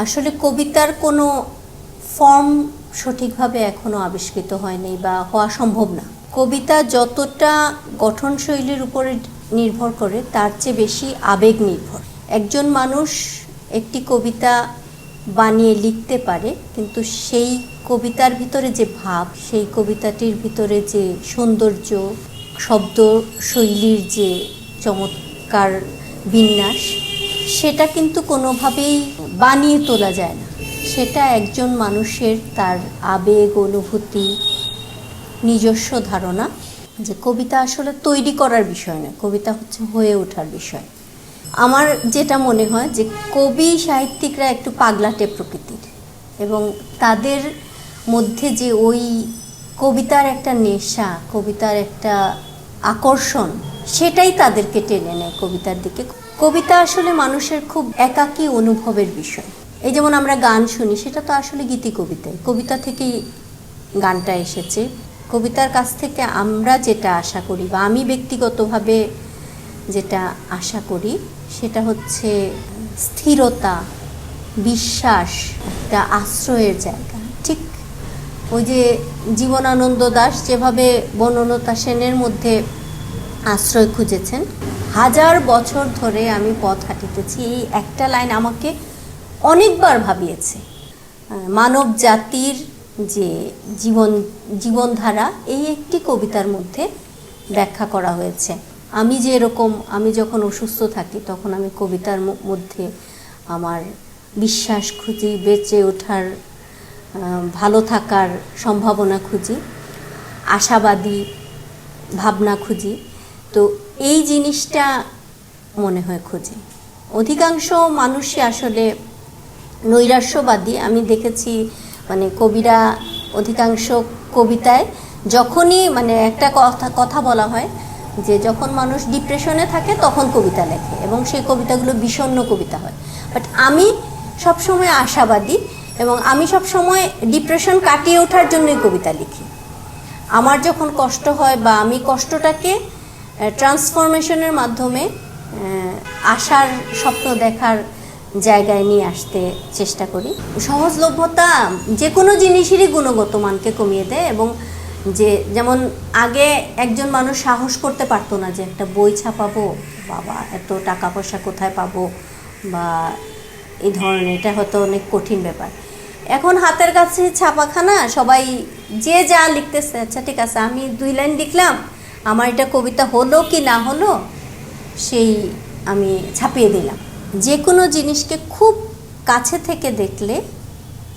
আসলে কবিতার কোনো ফর্ম সঠিকভাবে এখনো আবিষ্কৃত হয়নি বা হওয়া সম্ভব না। কবিতা যতটা গঠনশৈলীর উপরে নির্ভর করে তার চেয়ে বেশি আবেগ নির্ভর। একজন মানুষ একটি কবিতা বানিয়ে লিখতে পারে, কিন্তু সেই কবিতার ভিতরে যে ভাব, সেই কবিতাটির ভিতরে যে সৌন্দর্য, শব্দ শৈলীর যে চমৎকার বিন্যাস, সেটা কিন্তু কোনোভাবেই বানিয়ে তোলা যায় না। সেটা একজন মানুষের তার আবেগ, অনুভূতি, নিজস্ব ধারণা। যে কবিতা আসলে তৈরি করার বিষয় নয়, কবিতা হচ্ছে হয়ে ওঠার বিষয়। আমার যেটা মনে হয় যে কবি সাহিত্যিকরা একটু পাগলাটে প্রকৃতির, এবং তাদের মধ্যে যে ওই কবিতার একটা নেশা, কবিতার একটা আকর্ষণ, সেটাই তাদেরকে টেনে নেয় কবিতার দিকে। কবিতা আসলে মানুষের খুব একাকী অনুভবের বিষয়। এই যেমন আমরা গান শুনি, সেটা তো আসলে গীতি কবিতায়, কবিতা থেকেই গানটা এসেছে। কবিতার কাছ থেকে আমরা যেটা আশা করি, বা আমি ব্যক্তিগতভাবে যেটা আশা করি, সেটা হচ্ছে স্থিরতা, বিশ্বাস, একটা আশ্রয়ের জায়গা। ঠিক ওই যে জীবনানন্দ দাশ যেভাবে বনলতা সেনের মধ্যে আশ্রয় খুঁজেছেন, 1000 বছর ধরে আমি পথ হাঁটিতেছি, এই একটা লাইন আমাকে অনেকবার ভাবিয়েছে। মানব জাতির যে জীবনধারা, এই একটি কবিতার মধ্যে ব্যাখ্যা করা হয়েছে। আমি যখন অসুস্থ থাকি, তখন আমি কবিতার মধ্যে আমার বিশ্বাস খুঁজি, বেঁচে ওঠার, ভালো থাকার সম্ভাবনা খুঁজি, আশাবাদী ভাবনা খুঁজি। তো এই জিনিসটা মনে হয় খুঁজি। অধিকাংশ মানুষই আসলে নৈরাশ্যবাদী। আমি দেখেছি মানে কবিরা অধিকাংশ কবিতায় যখনই মানে একটা কথা বলা হয় যে যখন মানুষ ডিপ্রেশনে থাকে তখন কবিতা লেখে, এবং সেই কবিতাগুলো বিষণ্ণ কবিতা হয়। বাট আমি সবসময় আশাবাদী, এবং আমি সবসময় ডিপ্রেশন কাটিয়ে ওঠার জন্যই কবিতা লিখি। আমার যখন কষ্ট হয়, বা আমি কষ্টটাকে ট্রান্সফরমেশনের মাধ্যমে আশার স্বপ্ন দেখার জায়গায় নিয়ে আসতে চেষ্টা করি। সহজলভ্যতা যে কোনো জিনিসেরই গুণগত মানকে কমিয়ে দেয়, এবং যেমন আগে একজন মানুষ সাহস করতে পারতো না যে একটা বই ছাপাবো, বাবা এত টাকা পয়সা কোথায় পাবো, বা এই ধরনের, এটা হয়তো অনেক কঠিন ব্যাপার। এখন হাতের কাছে ছাপাখানা, সবাই যে যা লিখতেছে, আচ্ছা ঠিক আছে আমি 2 লাইন লিখলাম, আমার এটা কবিতা হলো কি না হলো সেই আমি ছাপিয়ে দিলাম। যে কোনো জিনিসকে খুব কাছে থেকে দেখলে,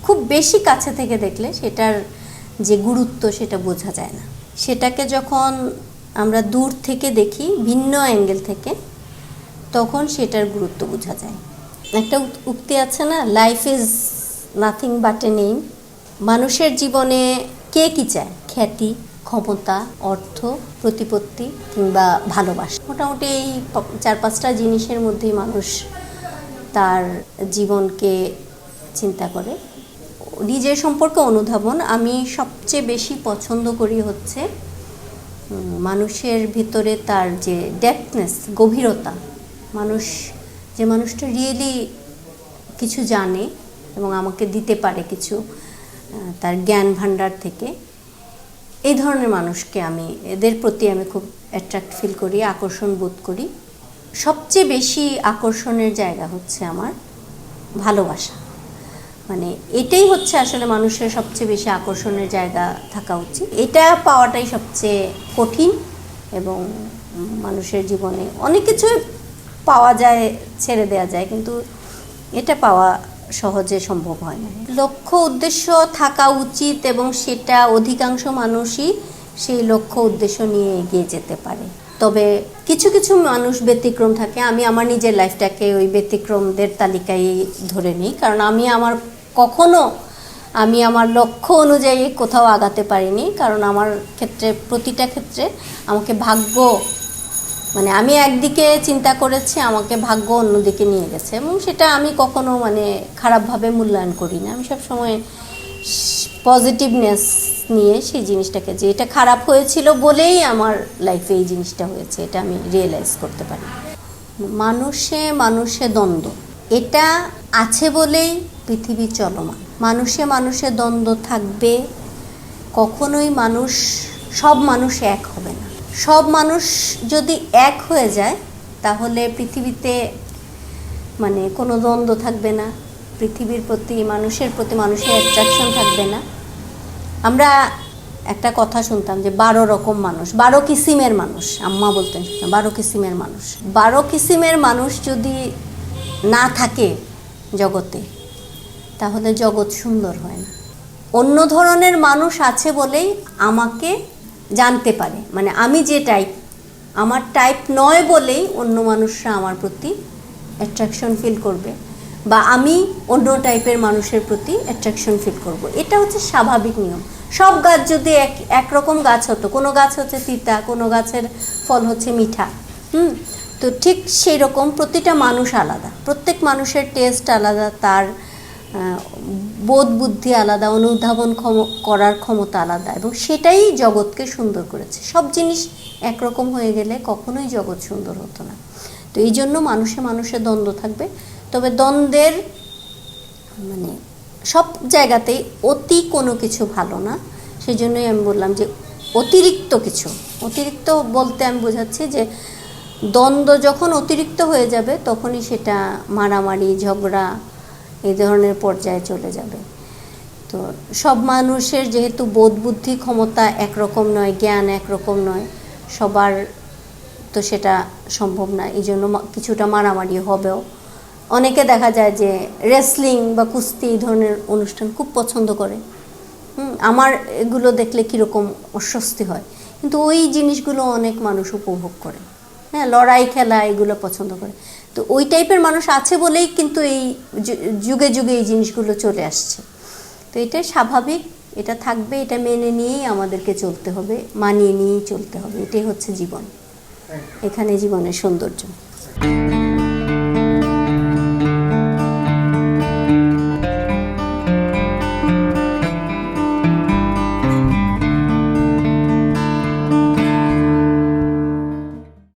খুব বেশি কাছে থেকে দেখলে সেটার যে গুরুত্ব সেটা বোঝা যায় না। সেটাকে যখন আমরা দূর থেকে দেখি, ভিন্ন অ্যাঙ্গেল থেকে, তখন সেটার গুরুত্ব বোঝা যায়। একটা উক্তি আছে না, life is nothing but a name. মানুষের জীবনে কে কি চায়? খ্যাতি, ক্ষমতা, অর্থ, প্রতিপত্তি কিংবা ভালোবাসা। মোটামুটি এই 4-5টা জিনিসের মধ্যেই মানুষ তার জীবনকে চিন্তা করে। নিজের সম্পর্কে অনুধাবন আমি সবচেয়ে বেশি পছন্দ করি হচ্ছে মানুষের ভিতরে তার যে ডেপথনেস, গভীরতা। যে মানুষটা রিয়েলি কিছু জানে এবং আমাকে দিতে পারে কিছু তার জ্ঞান ভাণ্ডার থেকে, এই ধরনের মানুষকে এদের প্রতি আমি খুব অ্যাট্রাক্ট ফিল করি, আকর্ষণ বোধ করি। সবচেয়ে বেশি আকর্ষণের জায়গা হচ্ছে আমার ভালোবাসা। মানে এটাই হচ্ছে আসলে মানুষের সবচেয়ে বেশি আকর্ষণের জায়গা থাকা উচিত। এটা পাওয়াটাই সবচেয়ে কঠিন, এবং মানুষের জীবনে অনেক কিছু পাওয়া যায়, ছেড়ে দেওয়া যায়, কিন্তু এটা পাওয়া সহজে সম্ভব হয় না। লক্ষ্য উদ্দেশ্য থাকা উচিত, এবং সেটা অধিকাংশ মানুষই সেই লক্ষ্য উদ্দেশ্য নিয়ে এগিয়ে যেতে পারে। তবে কিছু কিছু মানুষ ব্যতিক্রম থাকে। আমি আমার নিজের লাইফটাকে ওই ব্যতিক্রমদের তালিকায় ধরে নিই, কারণ আমি আমার লক্ষ্য অনুযায়ী কোথাও আগাতে পারিনি। কারণ আমার প্রতিটা ক্ষেত্রে আমাকে ভাগ্য, মানে আমি একদিকে চিন্তা করেছি, আমাকে ভাগ্য অন্যদিকে নিয়ে গেছে, এবং সেটা আমি কখনো খারাপভাবে মূল্যায়ন করি না। আমি সবসময় পজিটিভনেস নিয়ে সেই জিনিসটাকে, যে এটা খারাপ হয়েছিল বলেই আমার লাইফে এই জিনিসটা হয়েছে, এটা আমি রিয়েলাইজ করতে পারি। মানুষে দ্বন্দ্ব, এটা আছে বলেই পৃথিবী চলমান, মানুষে মানুষে দ্বন্দ্ব থাকবে, কখনোই সব মানুষ এক হবে না। সব মানুষ যদি এক হয়ে যায় তাহলে পৃথিবীতে মানে কোনো দ্বন্দ্ব থাকবে না, পৃথিবীর প্রতি মানুষের অ্যাট্রাকশন থাকবে না। আমরা একটা কথা শুনতাম যে 12 রকম মানুষ, 12 কিসিমের মানুষ, আম্মা বলতেন 12 কিসিমের মানুষ। 12 কিসিমের মানুষ যদি না থাকে জগতে তাহলে জগৎ সুন্দর হয় না। অন্য ধরনের মানুষ আছে বলেই আমাকে জানতে পারে, মানে আমি যে টাইপ, আমার টাইপ নয় বলেই অন্য মানুষরা আমার প্রতি অ্যাট্রাকশন ফিল করবে, বা আমি অন্য টাইপের মানুষের প্রতি অ্যাট্রাকশন ফিল করব। এটা হচ্ছে স্বাভাবিক নিয়ম। সব গাছ যদি একরকম গাছ হতো, কোনো গাছ হচ্ছে তিতা, কোনো গাছের ফল হচ্ছে মিঠা, তো ঠিক সেই রকম প্রতিটা মানুষ আলাদা, প্রত্যেক মানুষের টেস্ট আলাদা, তার বোধ বুদ্ধি আলাদা, অনুধাবন করার ক্ষমতা আলাদা, এবং সেটাই জগৎকে সুন্দর করেছে। সব জিনিস একরকম হয়ে গেলে কখনোই জগৎ সুন্দর হতো না। তো এই জন্য মানুষে দ্বন্দ্ব থাকবে, তবে দ্বন্দ্বের মানে সব জায়গাতেই অতি কোনো কিছু ভালো না। সেই জন্যই আমি বললাম যে অতিরিক্ত বলতে আমি বোঝাচ্ছি যে দ্বন্দ্ব যখন অতিরিক্ত হয়ে যাবে তখনই সেটা মারামারি, ঝগড়া এই ধরনের পর্যায়ে চলে যাবে। তো সব মানুষের যেহেতু বোধ বুদ্ধি ক্ষমতা একরকম নয়, জ্ঞান একরকম নয়, সবার তো সেটা সম্ভব না, এই জন্য কিছুটা মারামারি হবেও। অনেকে দেখা যায় যে রেসলিং বা কুস্তি এই ধরনের অনুষ্ঠান খুব পছন্দ করে। আমার এগুলো দেখলে কীরকম অস্বস্তি হয়, কিন্তু ওই জিনিসগুলো অনেক মানুষ উপভোগ করে। হ্যাঁ, লড়াই খেলা এগুলো পছন্দ করে। তো ওই টাইপের মানুষ আছে বলেই কিন্তু এই যুগে যুগে এই জিনিসগুলো চলে আসছে। তো এটাই স্বাভাবিক, এটা থাকবে, এটা মেনে নিয়েই আমাদেরকে চলতে হবে, মানিয়ে নিয়েই চলতে হবে। এটাই হচ্ছে জীবন, এখানে জীবনের সৌন্দর্য।